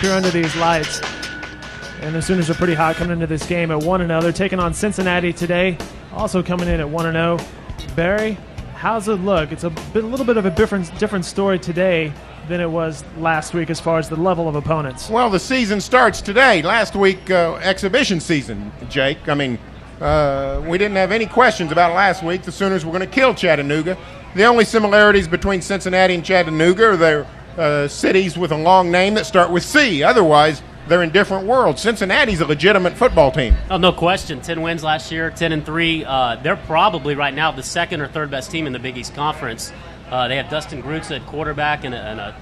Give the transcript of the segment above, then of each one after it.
here under these lights. And the Sooners are pretty hot coming into this game at 1-0. They're taking on Cincinnati today, also coming in at 1-0. Barry, how's it look? It's a little bit of a different story today than it was last week as far as the level of opponents. Well, the season starts today. Last week, exhibition season, Jake. I mean, we didn't have any questions about it last week. The Sooners were going to kill Chattanooga. The only similarities between Cincinnati and Chattanooga are their cities with a long name that start with C. Otherwise, they're in different worlds. Cincinnati's a legitimate football team. Oh, no question. 10 wins last year, 10-3. They're probably right now the second or third best team in the Big East Conference. They have Dustin Grutz at quarterback and a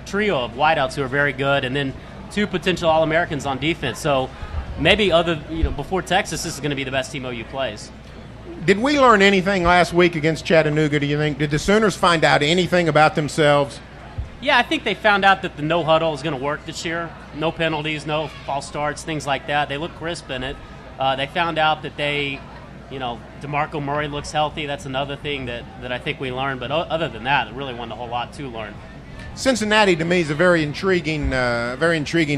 trio of wideouts who are very good, and then two potential All-Americans on defense. So maybe before Texas, this is going to be the best team OU plays. Did we learn anything last week against Chattanooga, do you think? Did the Sooners find out anything about themselves? Yeah, I think they found out that the no huddle is going to work this year. No penalties, no false starts, things like that. They look crisp in it. They found out that DeMarco Murray looks healthy. That's another thing that I think we learned. But other than that, it really wasn't a whole lot to learn. Cincinnati, to me, is a very intriguing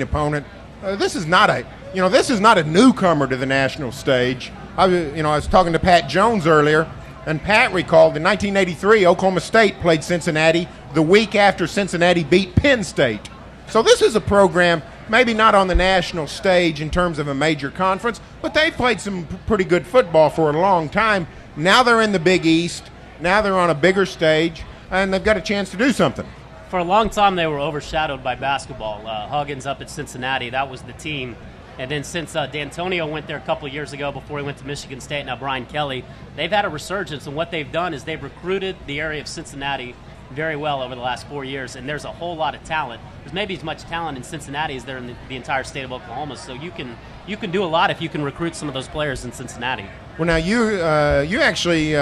opponent. This is not a newcomer to the national stage. I was talking to Pat Jones earlier, and Pat recalled in 1983, Oklahoma State played Cincinnati the week after Cincinnati beat Penn State. So this is a program, maybe not on the national stage in terms of a major conference, but they've played some pretty good football for a long time. Now they're in the Big East. Now they're on a bigger stage, and they've got a chance to do something. For a long time, they were overshadowed by basketball. Huggins up at Cincinnati, that was the team. And then since D'Antonio went there a couple of years ago before he went to Michigan State, now Brian Kelly, they've had a resurgence. And what they've done is they've recruited the area of Cincinnati very well over the last 4 years. And there's a whole lot of talent. There's maybe as much talent in Cincinnati as there in the entire state of Oklahoma. So you can do a lot if you can recruit some of those players in Cincinnati. Well, now you actually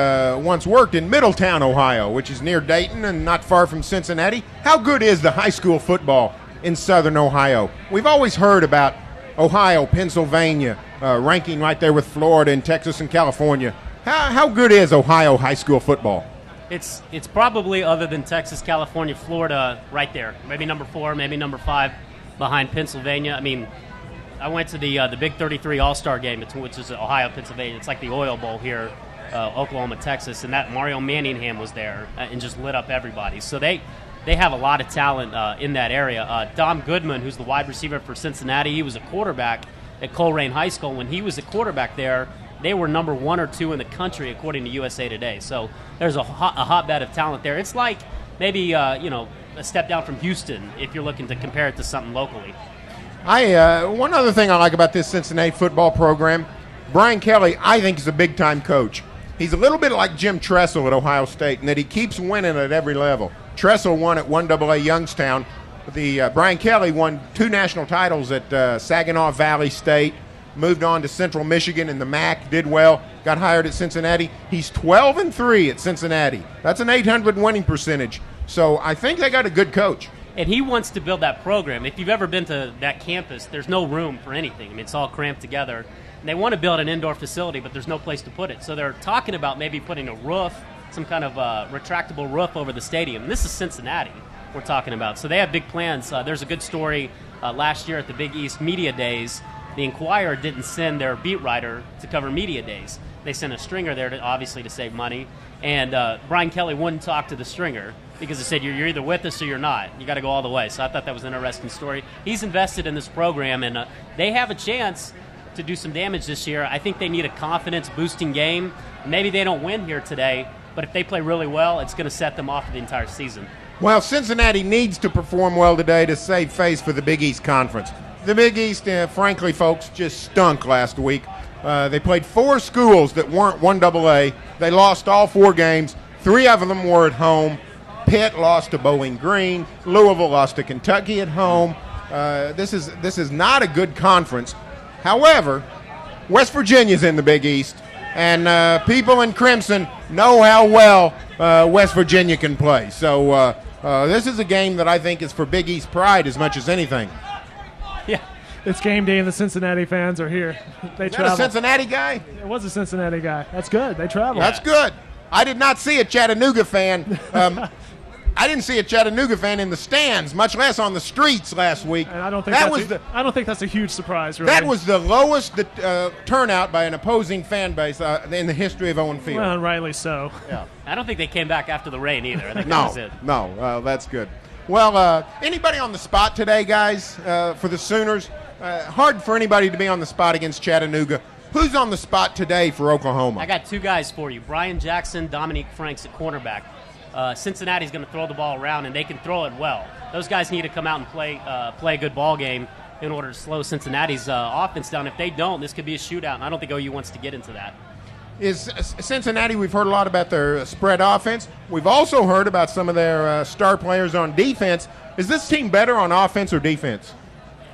once worked in Middletown, Ohio, which is near Dayton and not far from Cincinnati. How good is the high school football in southern Ohio? We've always heard about Ohio, Pennsylvania, ranking right there with Florida and Texas and California. How good is Ohio high school football? It's probably, other than Texas, California, Florida, right there. Maybe number 4, maybe number 5 behind Pennsylvania. I mean, I went to the Big 33 All-Star game, which is Ohio, Pennsylvania. It's like the Oil Bowl here, Oklahoma, Texas, and that Mario Manningham was there and just lit up everybody. So they have a lot of talent in that area. Dom Goodman, who's the wide receiver for Cincinnati, he was a quarterback at Colerain High School. When he was a quarterback there, they were number 1 or 2 in the country, according to USA Today. So there's a hotbed of talent there. It's like maybe a step down from Houston if you're looking to compare it to something locally. One other thing I like about this Cincinnati football program, Brian Kelly, I think, is a big-time coach. He's a little bit like Jim Tressel at Ohio State in that he keeps winning at every level. Tressel won at 1AA Youngstown. Brian Kelly won 2 national titles at Saginaw Valley State, moved on to Central Michigan in the MAC, did well, got hired at Cincinnati. He's 12-3 at Cincinnati. That's an 800 winning percentage. So I think they got a good coach. And he wants to build that program. If you've ever been to that campus, there's no room for anything. I mean, it's all cramped together. And they want to build an indoor facility, but there's no place to put it. So they're talking about maybe putting a roof, some kind of retractable roof over the stadium. And this is Cincinnati we're talking about. So they have big plans. There's a good story last year at the Big East Media Days. The Enquirer didn't send their beat writer to cover Media Days. They sent a stringer there, obviously to save money. And Brian Kelly wouldn't talk to the stringer because he said, you're either with us or you're not. You got to go all the way. So I thought that was an interesting story. He's invested in this program, and they have a chance to do some damage this year. I think they need a confidence-boosting game. Maybe they don't win here today, but if they play really well, it's going to set them off for the entire season. Well, Cincinnati needs to perform well today to save face for the Big East Conference. The Big East, frankly, folks, just stunk last week. They played 4 schools that weren't 1AA. They lost all 4 games. 3 of them were at home. Pitt lost to Bowling Green. Louisville lost to Kentucky at home. This is not a good conference. However, West Virginia's in the Big East, and people in Crimson know how well West Virginia can play. So this is a game that I think is for Big East pride as much as anything. Yeah, it's game day, and the Cincinnati fans are here. They travel. A Cincinnati guy? It was a Cincinnati guy. That's good. They travel. That's good. I did not see a Chattanooga fan. I didn't see a Chattanooga fan in the stands, much less on the streets last week. And I don't think that's a huge surprise, really. That was the lowest turnout by an opposing fan base in the history of Owen Field. Well, rightly so. Yeah. I don't think they came back after the rain either. I think that was it. No, that's good. Well, anybody on the spot today, guys, for the Sooners? Hard for anybody to be on the spot against Chattanooga. Who's on the spot today for Oklahoma? I got two guys for you. Brian Jackson, Dominique Franks at cornerback. Cincinnati's going to throw the ball around, and they can throw it well. Those guys need to come out and play a good ball game in order to slow Cincinnati's offense down. If they don't, this could be a shootout, and I don't think OU wants to get into that. Is Cincinnati, we've heard a lot about their spread offense. We've also heard about some of their star players on defense. Is this team better on offense or defense?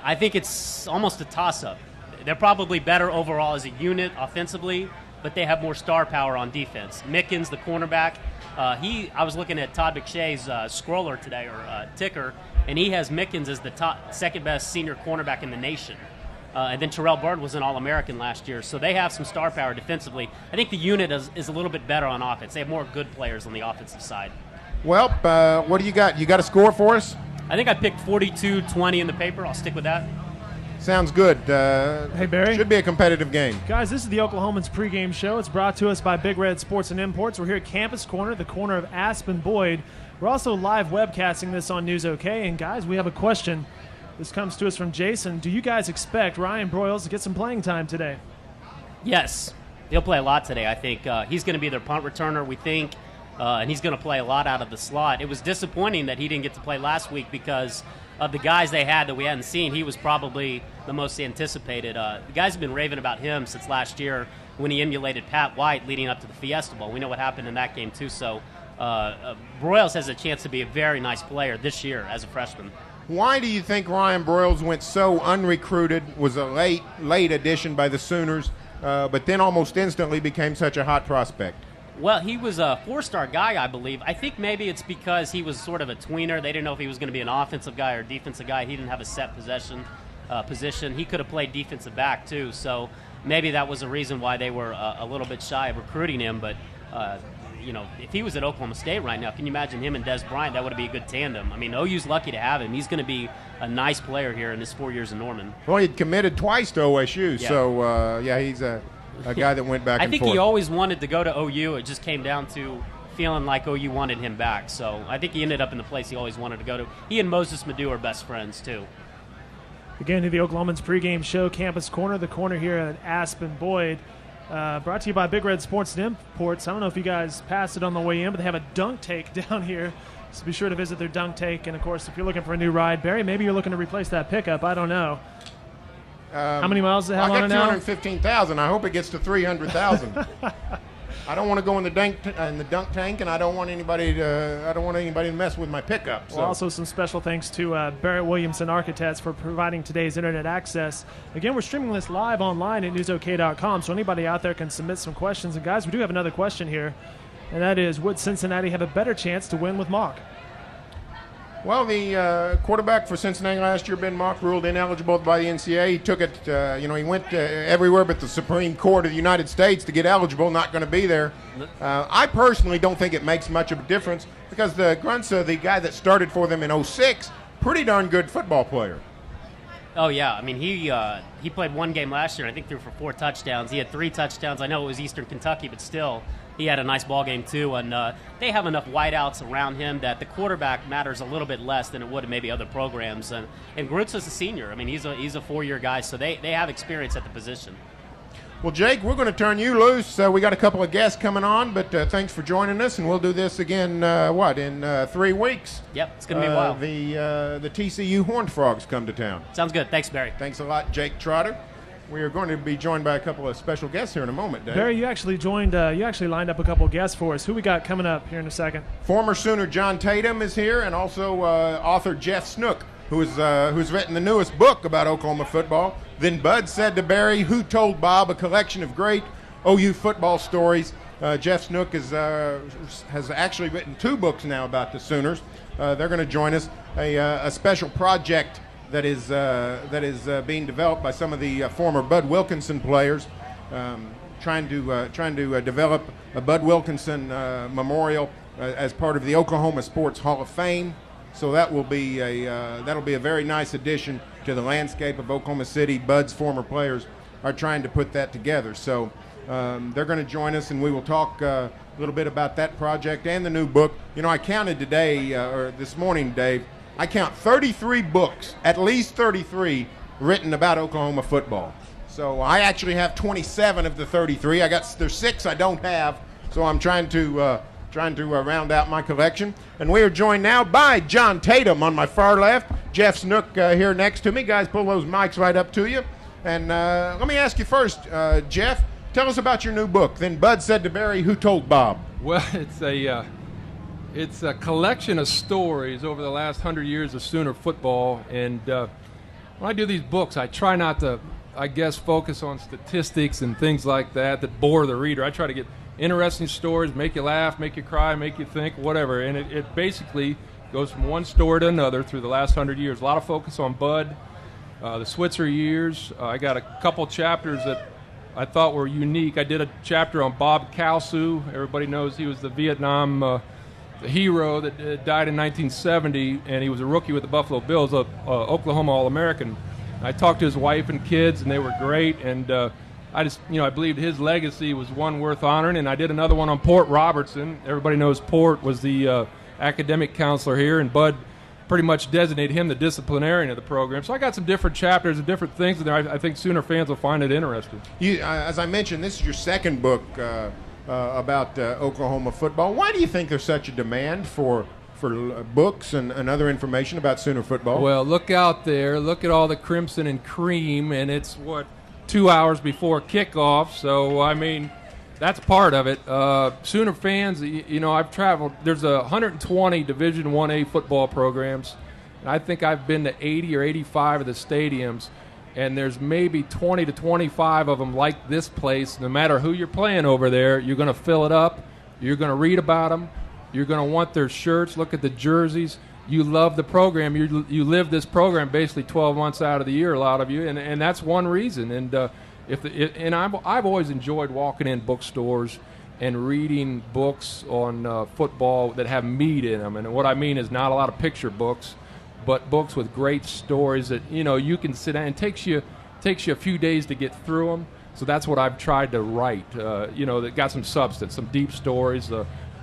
I think it's almost a toss-up. They're probably better overall as a unit offensively, but they have more star power on defense. Mickens, the cornerback, I was looking at Todd McShay's scroller today, or ticker, and he has Mickens as the second-best senior cornerback in the nation. And then Terrell Byrd was an All-American last year, so they have some star power defensively. I think the unit is a little bit better on offense. They have more good players on the offensive side. Well, what do you got? You got a score for us? I think I picked 42-20 in the paper. I'll stick with that. Sounds good. Hey, Barry. Should be a competitive game. Guys, this is the Oklahomans pregame show. It's brought to us by Big Red Sports and Imports. We're here at Campus Corner, the corner of Aspen Boyd. We're also live webcasting this on News OK. And, guys, we have a question. This comes to us from Jason. Do you guys expect Ryan Broyles to get some playing time today? Yes. He'll play a lot today, I think. He's going to be their punt returner, we think, and he's going to play a lot out of the slot. It was disappointing that he didn't get to play last week because of the guys they had that we hadn't seen. He was probably the most anticipated. The guys have been raving about him since last year when he emulated Pat White leading up to the Fiesta Bowl. We know what happened in that game, too. So Broyles has a chance to be a very nice player this year as a freshman. Why do you think Ryan Broyles went so unrecruited, was a late addition by the Sooners, but then almost instantly became such a hot prospect? Well, he was a four-star guy, I believe. I think maybe it's because he was sort of a tweener. They didn't know if he was going to be an offensive guy or a defensive guy. He didn't have a set position. He could have played defensive back, too. So maybe that was a reason why they were a little bit shy of recruiting him. But, if he was at Oklahoma State right now, can you imagine him and Des Bryant? That would be a good tandem. I mean, OU's lucky to have him. He's going to be a nice player here in his 4 years in Norman. Well, he'd committed twice to OSU. Yeah. So, he's a guy that went back and forth. I think he always wanted to go to OU. It just came down to feeling like OU wanted him back. So I think he ended up in the place he always wanted to go to. He and Moses Madu are best friends, too. Again, to the Oklahomans pregame show, Campus Corner, the corner here at Aspen Boyd. Brought to you by Big Red Sports and Imports. I don't know if you guys passed it on the way in, but they have a dunk take down here. So be sure to visit their dunk take. And, of course, if you're looking for a new ride, Barry, maybe you're looking to replace that pickup. I don't know. How many miles does it have on it now? I got 215,000. I hope it gets to 300,000. I don't want to go in the dunk tank, and I don't want anybody to mess with my pickup. So. Well, also some special thanks to Barrett Williamson Architects for providing today's internet access. Again, we're streaming this live online at newsok.com, so anybody out there can submit some questions. And guys, we do have another question here, and that is: would Cincinnati have a better chance to win with Mock? Well, the quarterback for Cincinnati last year, Ben Mock, ruled ineligible by the NCAA. He took it, he went everywhere but the Supreme Court of the United States to get eligible, not going to be there. I personally don't think it makes much of a difference because the Grunza, the guy that started for them in 2006, pretty darn good football player. Oh, yeah. I mean, he played one game last year, and I think threw for 4 touchdowns. He had 3 touchdowns. I know it was Eastern Kentucky, but still, he had a nice ball game, too. And they have enough wideouts around him that the quarterback matters a little bit less than it would in maybe other programs. And Grutza's a senior. I mean, he's a 4-year guy, so they have experience at the position. Well, Jake, we're going to turn you loose. We got a couple of guests coming on, but thanks for joining us, and we'll do this again, in 3 weeks? Yep, it's going to be a while. The TCU Horned Frogs come to town. Sounds good. Thanks, Barry. Thanks a lot, Jake Trotter. We are going to be joined by a couple of special guests here in a moment, Dave. Barry, you actually lined up a couple of guests for us. Who we got coming up here in a second? Former Sooner John Tatum is here, and also author Jeff Snook, who's written the newest book about Oklahoma football. Then Bud said to Barry, "Who told Bob?" A collection of great OU football stories. Jeff Snook has actually written 2 books now about the Sooners. They're going to join us. A special project that is being developed by some of the former Bud Wilkinson players, trying to develop a Bud Wilkinson memorial as part of the Oklahoma Sports Hall of Fame. So that will be that'll be a very nice addition to the landscape of Oklahoma City. Bud's former players are trying to put that together. So they're going to join us, and we will talk a little bit about that project and the new book. You know, I counted today, or this morning, Dave, I count 33 books, at least 33, written about Oklahoma football. So I actually have 27 of the 33. There's 6 I don't have, so I'm trying to round out my collection. And we are joined now by John Tatum on my far left, Jeff Snook here next to me. Guys, pull those mics right up to you. And let me ask you first, Jeff, tell us about your new book. Then Bud said to Barry, who told Bob? Well, it's a collection of stories over the last 100 years of Sooner football. And when I do these books, I try not to, I guess, focus on statistics and things like that bore the reader. I try to get interesting stories, make you laugh, make you cry, make you think, whatever. And it basically goes from one story to another through the last 100 years. A lot of focus on Bud, the Switzer years. I got a couple chapters that I thought were unique. I did a chapter on Bob Kalsu. Everybody knows he was the Vietnam hero that died in 1970, and he was a rookie with the Buffalo Bills, Oklahoma All-American. I talked to his wife and kids, and they were great, and I believed his legacy was one worth honoring. And I did another one on Port Robertson. Everybody knows Port was the academic counselor here, and Bud pretty much designated him the disciplinarian of the program. So I got some different chapters and different things in there. I think Sooner fans will find it interesting. As I mentioned, this is your second book about Oklahoma football. Why do you think there's such a demand for books and other information about Sooner football? Well, look out there. Look at all the crimson and cream, and it's, 2 hours before kickoff. So, I mean, that's part of it. Sooner fans, I've traveled. There's 120 Division 1A football programs, and I think I've been to 80 or 85 of the stadiums, and there's maybe 20 to 25 of them like this place. No matter who you're playing over there, you're going to fill it up. You're going to read about them. You're going to want their shirts. Look at the jerseys. You love the program. You live this program basically 12 months out of the year, a lot of you, and that's one reason. And I've always enjoyed walking in bookstores and reading books on football that have meat in them. And what I mean is not a lot of picture books, but books with great stories that you can sit down. It takes you a few days to get through them. So that's what I've tried to write. That got some substance, some deep stories.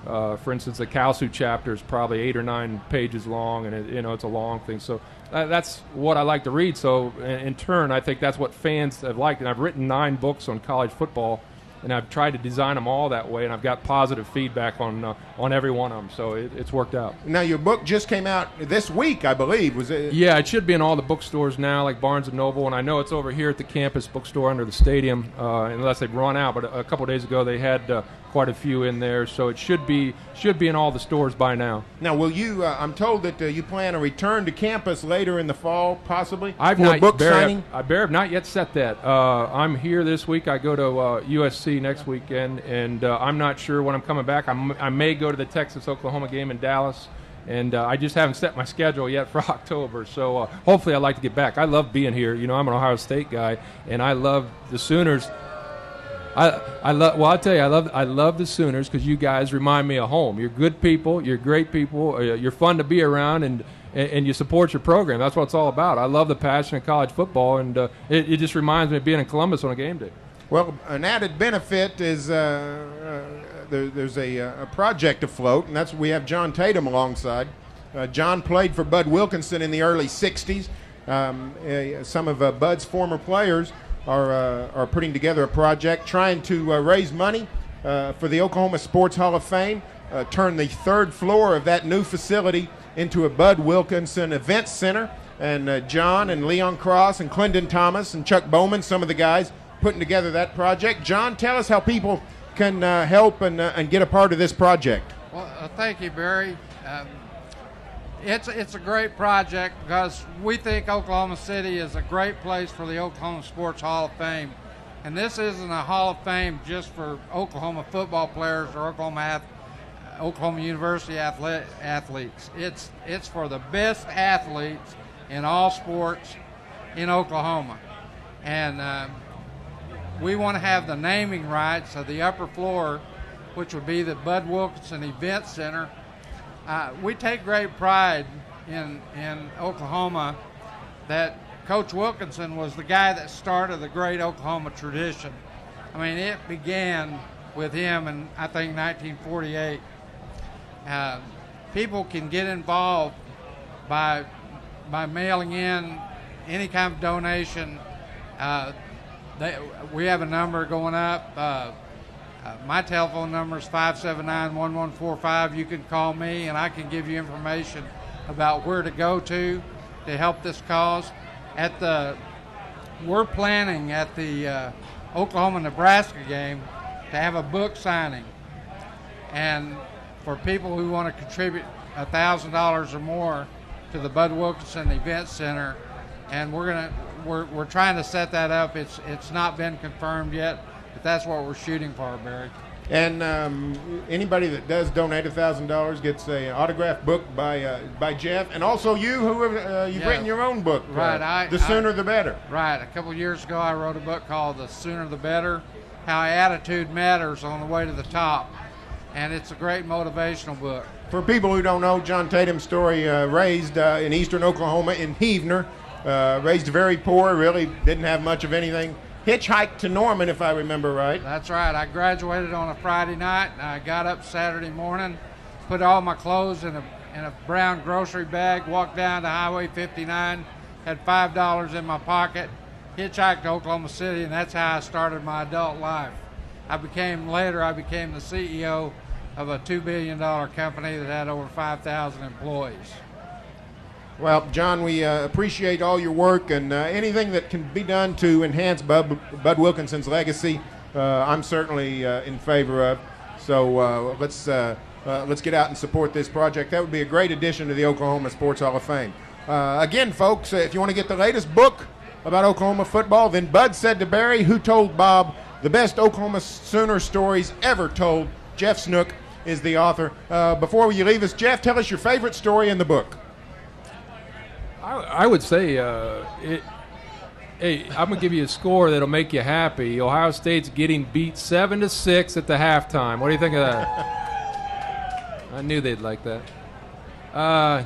For instance, the Kalsu chapter is probably 8 or 9 pages long, and it's a long thing. So that's what I like to read. So in turn, I think that's what fans have liked. And I've written 9 books on college football, and I've tried to design them all that way, and I've got positive feedback on every one of them. So it's worked out. Now, your book just came out this week, I believe. Was it? Yeah, it should be in all the bookstores now, like Barnes & Noble, and I know it's over here at the campus bookstore under the stadium, unless they've run out. But a couple of days ago, they had quite a few in there, so it should be in all the stores by now. Now, will you? I'm told that you plan a return to campus later in the fall, possibly. I've for not a book signing. I have not yet set that. I'm here this week. I go to USC next weekend, and I'm not sure when I'm coming back. I may go to the Texas-Oklahoma game in Dallas, and I just haven't set my schedule yet for October. So hopefully, I'd like to get back. I love being here. I'm an Ohio State guy, and I love the Sooners. I'll tell you, I love the Sooners because you guys remind me of home. You're good people. You're great people. You're fun to be around, and you support your program. That's what it's all about. I love the passion of college football, and it just reminds me of being in Columbus on a game day. Well, an added benefit is there's a project afloat, and we have John Tatum alongside. John played for Bud Wilkinson in the early 60s. Some of Bud's former players are putting together a project trying to raise money for the Oklahoma Sports Hall of Fame, turn the third floor of that new facility into a Bud Wilkinson Event Center. And John and Leon Cross and Clendon Thomas and Chuck Bowman, some of the guys putting together that project. John, tell us how people can help and get a part of this project. Well, thank you, Barry. It's a great project because we think Oklahoma City is a great place for the Oklahoma Sports Hall of Fame. And this isn't a Hall of Fame just for Oklahoma football players or Oklahoma University athletes. It's for the best athletes in all sports in Oklahoma. And we want to have the naming rights of the upper floor which would be the Bud Wilkinson Event Center. We take great pride in Oklahoma that Coach Wilkinson was the guy that started the great Oklahoma tradition. I mean, it began with him in, I think, 1948. People can get involved by mailing in any kind of donation. We have a number going up. My telephone number is 579-1145. You can call me, and I can give you information about where to go to help this cause. We're planning at the Oklahoma-Nebraska game to have a book signing, and for people who want to contribute $1,000 or more to the Bud Wilkinson Event Center, and we're trying to set that up. It's not been confirmed yet, but that's what we're shooting for, Barry. And anybody that does donate $1,000 gets an autographed book by Jeff, and also you've written your own book. Right. The Sooner the Better. Right. A couple of years ago, I wrote a book called The Sooner the Better: How Attitude Matters on the Way to the Top, and it's a great motivational book. For people who don't know, John Tatum's story, raised in eastern Oklahoma in Heavener, raised very poor, really didn't have much of anything. Hitchhiked to Norman, if I remember right. That's right. I graduated on a Friday night. I got up Saturday morning, put all my clothes in a brown grocery bag, walked down to Highway 59, had $5 in my pocket, hitchhiked to Oklahoma City, and that's how I started my adult life. Later I became the CEO of a $2 billion company that had over 5,000 employees. Well, John, we appreciate all your work, and anything that can be done to enhance Bud Wilkinson's legacy, I'm certainly in favor of. So let's get out and support this project. That would be a great addition to the Oklahoma Sports Hall of Fame. Again, folks, if you want to get the latest book about Oklahoma football, then Bud Said to Barry, Who Told Bob? The Best Oklahoma Sooner Stories Ever Told. Jeff Snook is the author. Before you leave us, Jeff, tell us your favorite story in the book. I would say, hey, I'm gonna give you a score that'll make you happy. Ohio State's getting beat 7-6 at the halftime. What do you think of that? I knew they'd like that.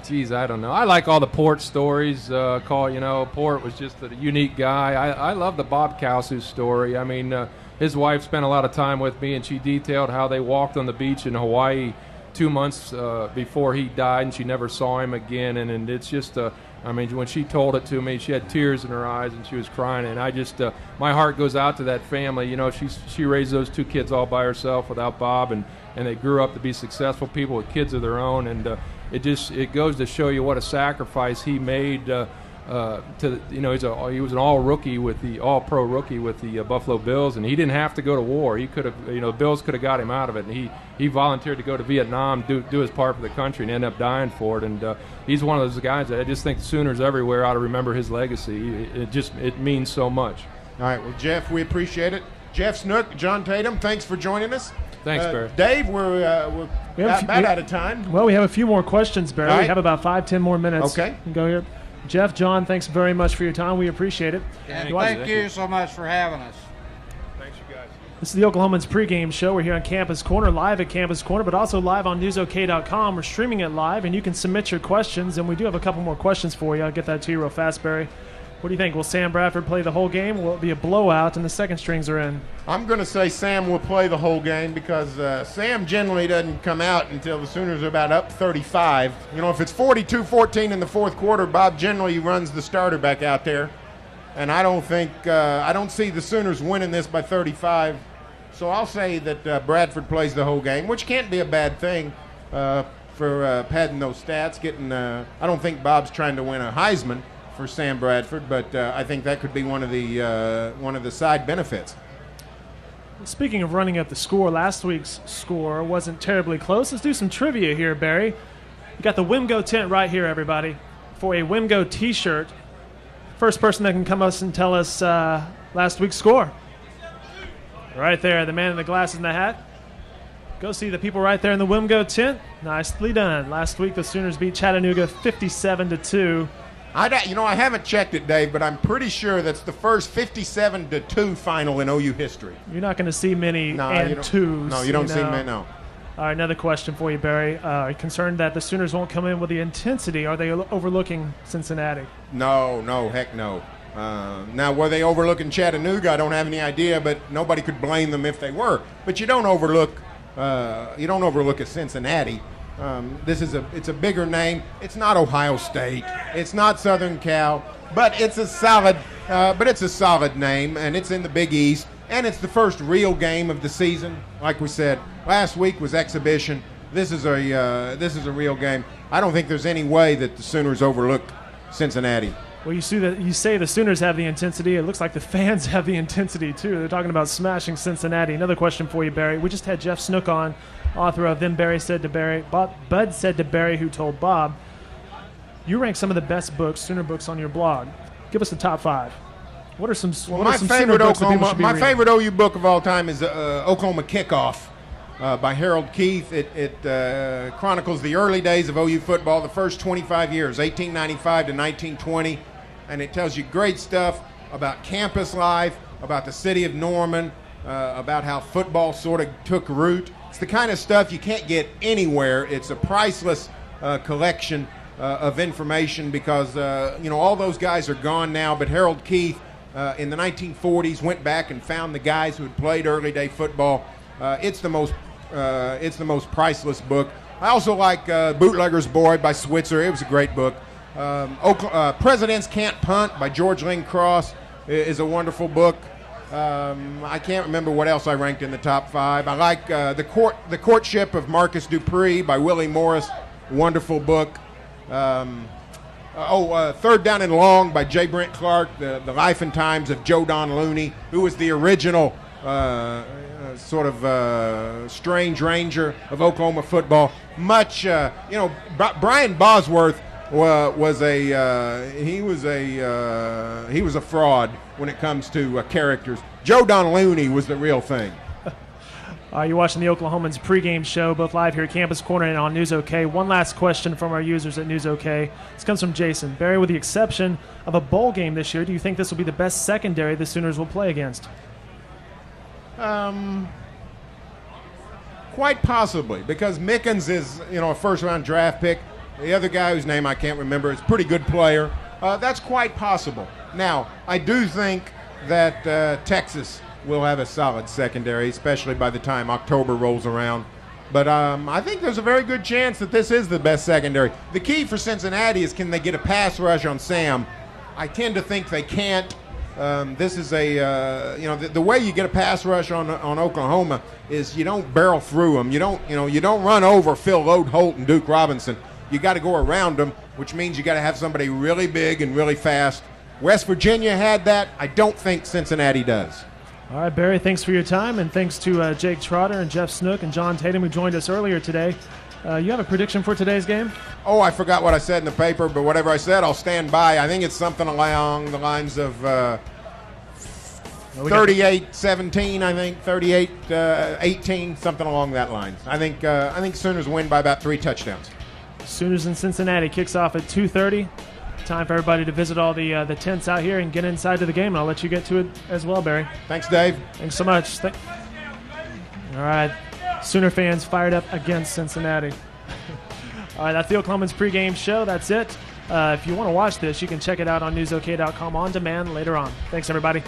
Geez, I don't know. I like all the Port stories. Port was just a unique guy. I love the Bob Kalsu story. I mean, his wife spent a lot of time with me, and she detailed how they walked on the beach in Hawaii 2 months before he died, and she never saw him again. And it's just I mean, when she told it to me, she had tears in her eyes and she was crying. And I just, my heart goes out to that family. You know, she raised those two kids all by herself without Bob, and they grew up to be successful people with kids of their own. And it goes to show you what a sacrifice he made. He was an all pro rookie with the Buffalo Bills, and he didn't have to go to war. He could have, the Bills could have got him out of it, and he volunteered to go to Vietnam, do his part for the country, and end up dying for it. And he's one of those guys that I just think the Sooners everywhere ought to remember his legacy. It means so much. All right, well, Jeff, we appreciate it. Jeff Snook, John Tatum, thanks for joining us. Thanks, Barry. Dave, we're about out of time. Well, we have a few more questions, Barry. Right. We have about 5-10 more minutes. Okay. Go here. Jeff, John, thanks very much for your time. We appreciate it. And thank you so much for having us. Thanks, you guys. This is the Oklahomans pregame show. We're here on Campus Corner, live at Campus Corner, but also live on newsok.com. We're streaming it live, and you can submit your questions, and we do have a couple more questions for you. I'll get that to you real fast, Barry. What do you think? Will Sam Bradford play the whole game? Will it be a blowout and the second strings are in? I'm going to say Sam will play the whole game because Sam generally doesn't come out until the Sooners are about up 35. If it's 42-14 in the fourth quarter, Bob generally runs the starter back out there. And I don't see the Sooners winning this by 35. So I'll say that Bradford plays the whole game, which can't be a bad thing for padding those stats. I don't think Bob's trying to win a Heisman for Sam Bradford, but I think that could be one of the side benefits. Speaking of running up the score, last week's score wasn't terribly close. Let's do some trivia here, Barry. You got the Wimgo tent right here, everybody, for a Wimgo T-shirt. First person that can come us and tell us last week's score. Right there, the man in the glasses and the hat. Go see the people right there in the Wimgo tent. Nicely done. Last week, the Sooners beat Chattanooga 57-2. I haven't checked it, Dave, but I'm pretty sure that's the first 57-2 final in OU history. You're not going to see many and twos. No, you don't see many, no. All right, another question for you, Barry. Are you concerned that the Sooners won't come in with the intensity? Are they overlooking Cincinnati? No, heck no. Now, were they overlooking Chattanooga? I don't have any idea, but nobody could blame them if they were. But you don't overlook at Cincinnati. It's a bigger name. It's not Ohio State. It's not Southern Cal, but it's a solid name, and it's in the Big East, and it's the first real game of the season. Like we said, last week was exhibition. This is a real game. I don't think there's any way that the Sooners overlook Cincinnati. Well, you say the Sooners have the intensity. It looks like the fans have the intensity, too. They're talking about smashing Cincinnati. Another question for you, Barry. We just had Jeff Snook on, author of Then Barry Said to Barry. Bud said to Barry, who told Bob, you rank some of the best books, Sooner books, on your blog. Give us the top 5. What are some Sooner books that people should be reading? My favorite OU book of all time is Oklahoma Kickoff by Harold Keith. It chronicles the early days of OU football, the first 25 years, 1895 to 1920. And it tells you great stuff about campus life, about the city of Norman, about how football sort of took root. It's the kind of stuff you can't get anywhere. It's a priceless collection of information because, all those guys are gone now. But Harold Keith, in the 1940s, went back and found the guys who had played early day football. It's the most priceless book. I also like Bootlegger's Boy by Switzer. It was a great book. Presidents Can't Punt by George Lynn Cross is a wonderful book. I can't remember what else I ranked in the top 5. I like The Courtship of Marcus Dupree by Willie Morris. Wonderful book. Third Down and Long by J. Brent Clark. The Life and Times of Joe Don Looney, who was the original strange ranger of Oklahoma football. Brian Bosworth was a fraud when it comes to characters. Joe Don Looney was the real thing. You're watching the Oklahomans pregame show, both live here at Campus Corner and on News OK. One last question from our users at News OK. This comes from Jason. Barry, with the exception of a bowl game this year, do you think this will be the best secondary the Sooners will play against? Quite possibly, because Mickens is, a first-round draft pick. The other guy whose name I can't remember is a pretty good player. That's quite possible. Now, I do think that Texas will have a solid secondary, especially by the time October rolls around. But I think there's a very good chance that this is the best secondary. The key for Cincinnati is, can they get a pass rush on Sam? I tend to think they can't. This is the way you get a pass rush on Oklahoma is you don't barrel through them. You don't run over Phil Load-Holt and Duke Robinson. You got to go around them, which means you got to have somebody really big and really fast. West Virginia had that. I don't think Cincinnati does. All right, Barry, thanks for your time, and thanks to Jake Trotter and Jeff Snook and John Tatum, who joined us earlier today. You have a prediction for today's game? Oh, I forgot what I said in the paper, but whatever I said, I'll stand by. I think it's something along the lines of 38-17, I think, 38-18, something along that line. I think Sooners win by about 3 touchdowns. Sooners in Cincinnati kicks off at 2:30. Time for everybody to visit all the tents out here and get inside to the game, and I'll let you get to it as well, Barry. Thanks, Dave. Thanks so much. All right, Sooner fans fired up against Cincinnati. All right, that's the Oklahomans pregame show. That's it. If you want to watch this, you can check it out on newsok.com on demand later on. Thanks, everybody.